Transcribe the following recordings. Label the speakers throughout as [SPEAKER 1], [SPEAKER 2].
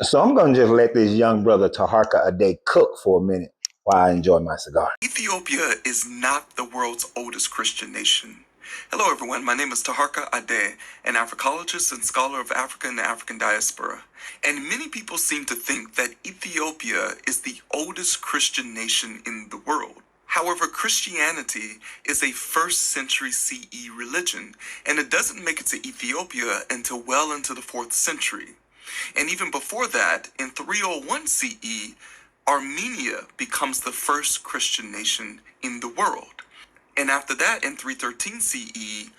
[SPEAKER 1] So I'm going to just let this young brother Taharka Ade cook for a minute while I enjoy my cigar.
[SPEAKER 2] Ethiopia is not the world's oldest Christian nation. Hello everyone, my name is Taharka Ade, an Africologist and scholar of Africa and the African diaspora. And many people seem to think that Ethiopia is the oldest Christian nation in the world. However, Christianity is a 1st century CE religion, and it doesn't make it to Ethiopia until well into the 4th century. And even before that, in 301 CE, Armenia becomes the first Christian nation in the world. And after that, in 313 CE,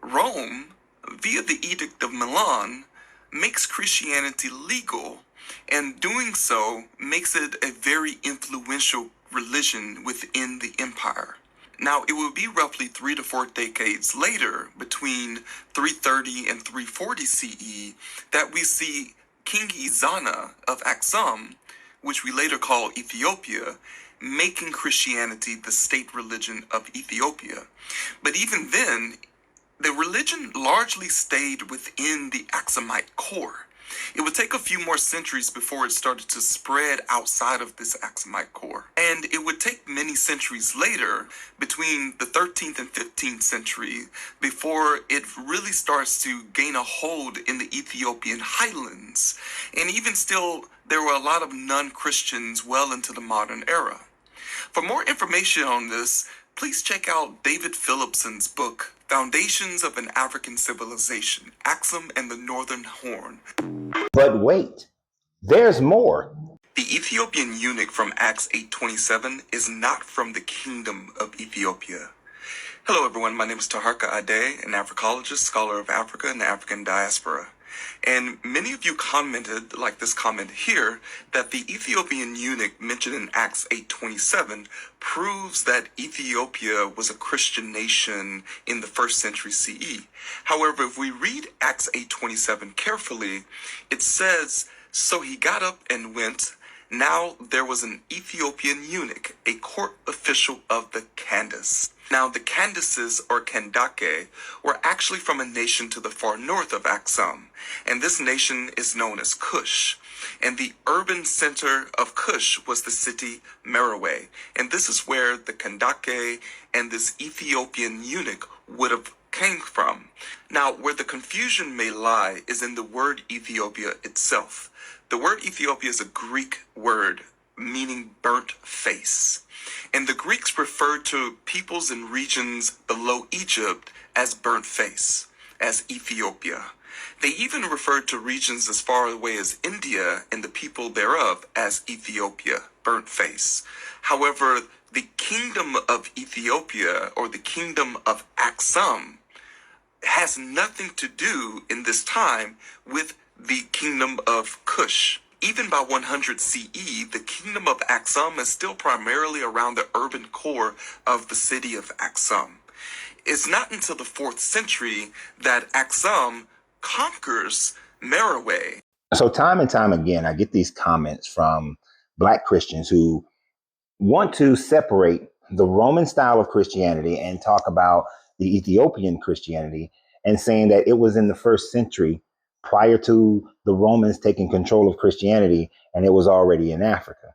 [SPEAKER 2] Rome, via the Edict of Milan, makes Christianity legal, and doing so makes it a very influential religion within the empire. Now, it will be roughly 3 to 4 decades later, between 330 and 340 CE, that we see King Izana of Aksum, which we later call Ethiopia, making Christianity the state religion of Ethiopia. But even then, the religion largely stayed within the Aksumite core. It would take a few more centuries before it started to spread outside of this Aksumite core. And it would take many centuries later, between the 13th and 15th century, before it really starts to gain a hold in the Ethiopian highlands. And even still, there were a lot of non-Christians well into the modern era. For more information on this, please check out David Phillipson's book, Foundations of an African Civilization, Aksum and the Northern Horn.
[SPEAKER 1] But wait, there's more.
[SPEAKER 2] The Ethiopian eunuch from Acts 8:27 is not from the kingdom of Ethiopia. Hello everyone, my name is Taharka Ade, an Africologist, scholar of Africa and the African diaspora. And many of you commented, like this comment here, that the Ethiopian eunuch mentioned in Acts 8:27 proves that Ethiopia was a Christian nation in the 1st century CE. However, if we read Acts 8:27 carefully, it says, "So he got up and went. Now there was an Ethiopian eunuch, a court official of the Candace." Now, the Candaces, or Kandake, were actually from a nation to the far north of Aksum, and this nation is known as Kush. And the urban center of Kush was the city Merowe, and this is where the Kandake and this Ethiopian eunuch would have came from. Now, where the confusion may lie is in the word Ethiopia itself. The word Ethiopia is a Greek word meaning burnt face. And the Greeks referred to peoples and regions below Egypt as burnt face, as Ethiopia. They even referred to regions as far away as India and the people thereof as Ethiopia, burnt face. However, the kingdom of Ethiopia, or the kingdom of Aksum, has nothing to do in this time with the kingdom of Kush. Even by 100 CE, the kingdom of Aksum is still primarily around the urban core of the city of Aksum. It's not until the 4th century that Aksum conquers Merowe.
[SPEAKER 1] So time and time again, I get these comments from Black Christians who want to separate the Roman style of Christianity and talk about the Ethiopian Christianity, and saying that it was in the 1st century prior to the Romans taking control of Christianity, and it was already in Africa.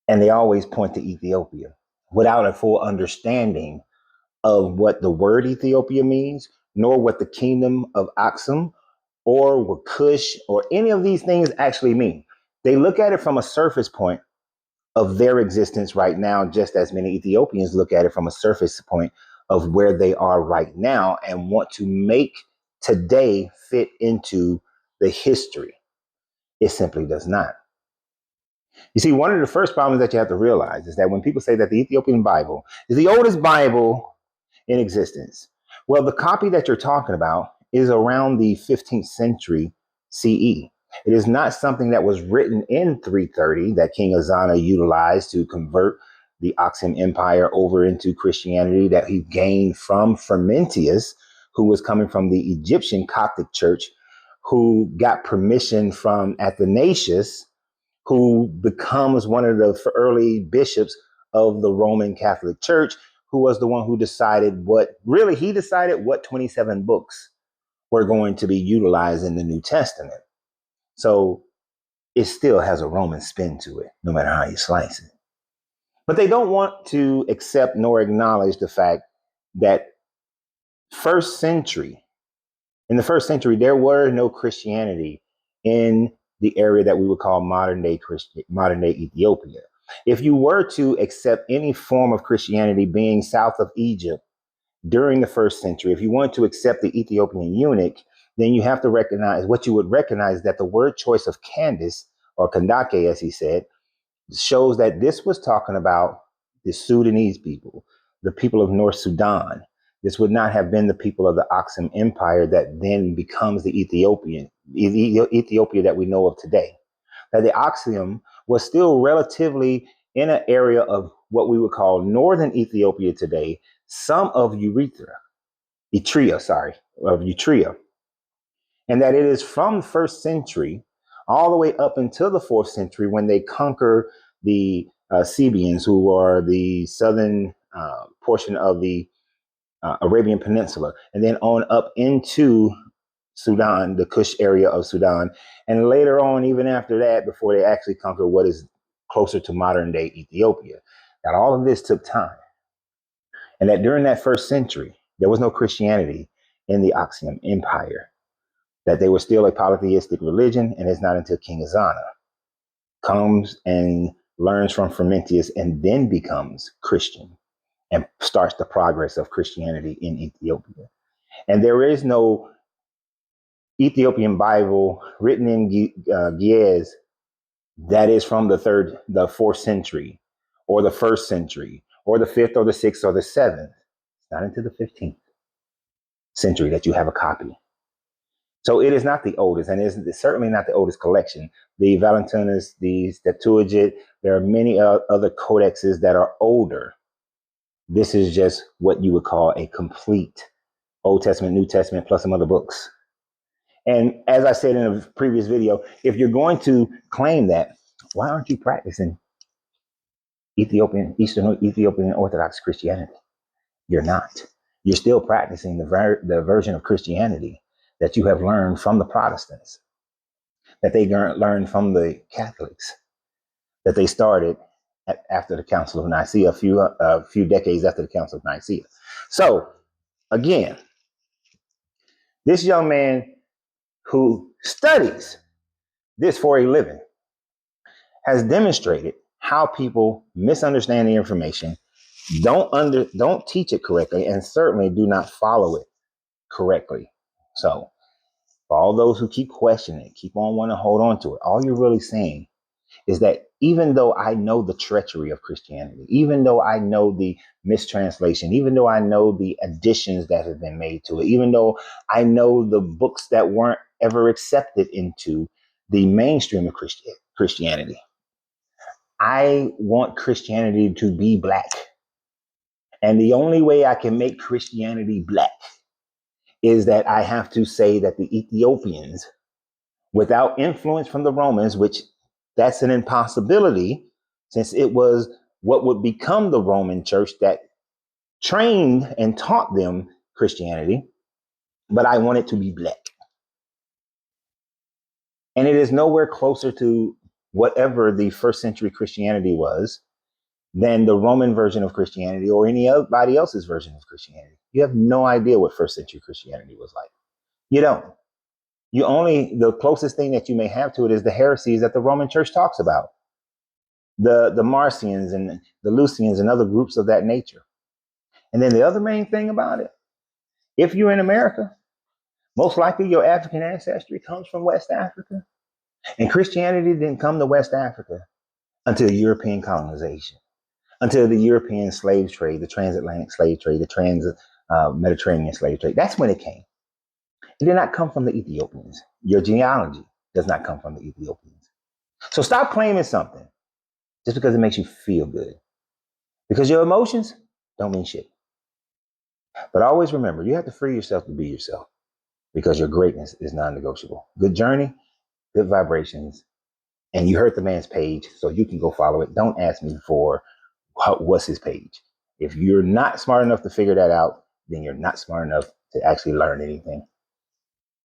[SPEAKER 1] And they always point to Ethiopia without a full understanding of what the word Ethiopia means, nor what the kingdom of Aksum or what Kush or any of these things actually mean. They look at it from a surface point of their existence right now, just as many Ethiopians look at it from a surface point of where they are right now and want to make today fit into the history. It simply does not. You see, one of the first problems that you have to realize is that when people say that the Ethiopian Bible is the oldest Bible in existence, well, the copy that you're talking about is around the 15th century CE. It is not something that was written in 330 that King Azana utilized to convert the Aksum Empire over into Christianity, that he gained from Frumentius, who was coming from the Egyptian Coptic Church, who got permission from Athanasius, who becomes one of the early bishops of the Roman Catholic Church, who was the one who decided he decided what 27 books were going to be utilized in the New Testament. So it still has a Roman spin to it, no matter how you slice it. But they don't want to accept nor acknowledge the fact that in the first century, there were no Christianity in the area that we would call modern day Ethiopia. If you were to accept any form of Christianity being south of Egypt during the first century, if you wanted to accept the Ethiopian eunuch, then you have to recognize what you would recognize that the word choice of Candace, or Kandake, as he said, shows that this was talking about the Sudanese people, the people of North Sudan. This would not have been the people of the Aksum Empire that then becomes the Ethiopia that we know of today. That the Aksum was still relatively in an area of what we would call northern Ethiopia today, some of Eritrea, and that it is from the first century all the way up until the fourth century when they conquer the Sabians, who are the southern portion of the Arabian Peninsula, and then on up into Sudan, the Kush area of Sudan, and later on, even after that, before they actually conquer what is closer to modern day Ethiopia. That all of this took time, and that during that first century, there was no Christianity in the Aksum Empire, that they were still a polytheistic religion, and it's not until King Azana comes and learns from Frumentius and then becomes Christian and starts the progress of Christianity in Ethiopia. And there is no Ethiopian Bible written in Ge'ez that is from the fourth century, or the first century, or the fifth, or the sixth, or the seventh. It's not until the 15th century that you have a copy. So it is not the oldest, and it's certainly not the oldest collection. The Valentinus, the Septuagint, there are many other codexes that are older. This is just what you would call a complete Old Testament, New Testament, plus some other books. And as I said in a previous video, if you're going to claim that, why aren't you practicing Eastern Ethiopian Orthodox Christianity? You're not. You're still practicing the version of Christianity that you have learned from the Protestants, that they learned from the Catholics, that they started after the Council of Nicaea, a few decades after the Council of Nicaea. So, again, this young man who studies this for a living has demonstrated how people misunderstand the information, don't teach it correctly, and certainly do not follow it correctly. So, for all those who keep questioning it, keep on wanting to hold on to it, all you're really saying is that even though I know the treachery of Christianity, even though I know the mistranslation, even though I know the additions that have been made to it, even though I know the books that weren't ever accepted into the mainstream of Christianity, I want Christianity to be black. And the only way I can make Christianity black is that I have to say that the Ethiopians, without influence from the Romans, which that's an impossibility, since it was what would become the Roman church that trained and taught them Christianity, but I want it to be black. And it is nowhere closer to whatever the first century Christianity was than the Roman version of Christianity or anybody else's version of Christianity. You have no idea what first century Christianity was like. You don't. The closest thing that you may have to it is the heresies that the Roman church talks about. The Marcians and the Lucians and other groups of that nature. And then the other main thing about it, if you're in America, most likely your African ancestry comes from West Africa. And Christianity didn't come to West Africa until European colonization, until the European slave trade, the transatlantic slave trade, the trans-Mediterranean slave trade. That's when it came. It did not come from the Ethiopians. Your genealogy does not come from the Ethiopians. So stop claiming something just because it makes you feel good. Because your emotions don't mean shit. But always remember, you have to free yourself to be yourself because your greatness is non-negotiable. Good journey, good vibrations. And you heard the man's page, so you can go follow it. Don't ask me for what's his page. If you're not smart enough to figure that out, then you're not smart enough to actually learn anything.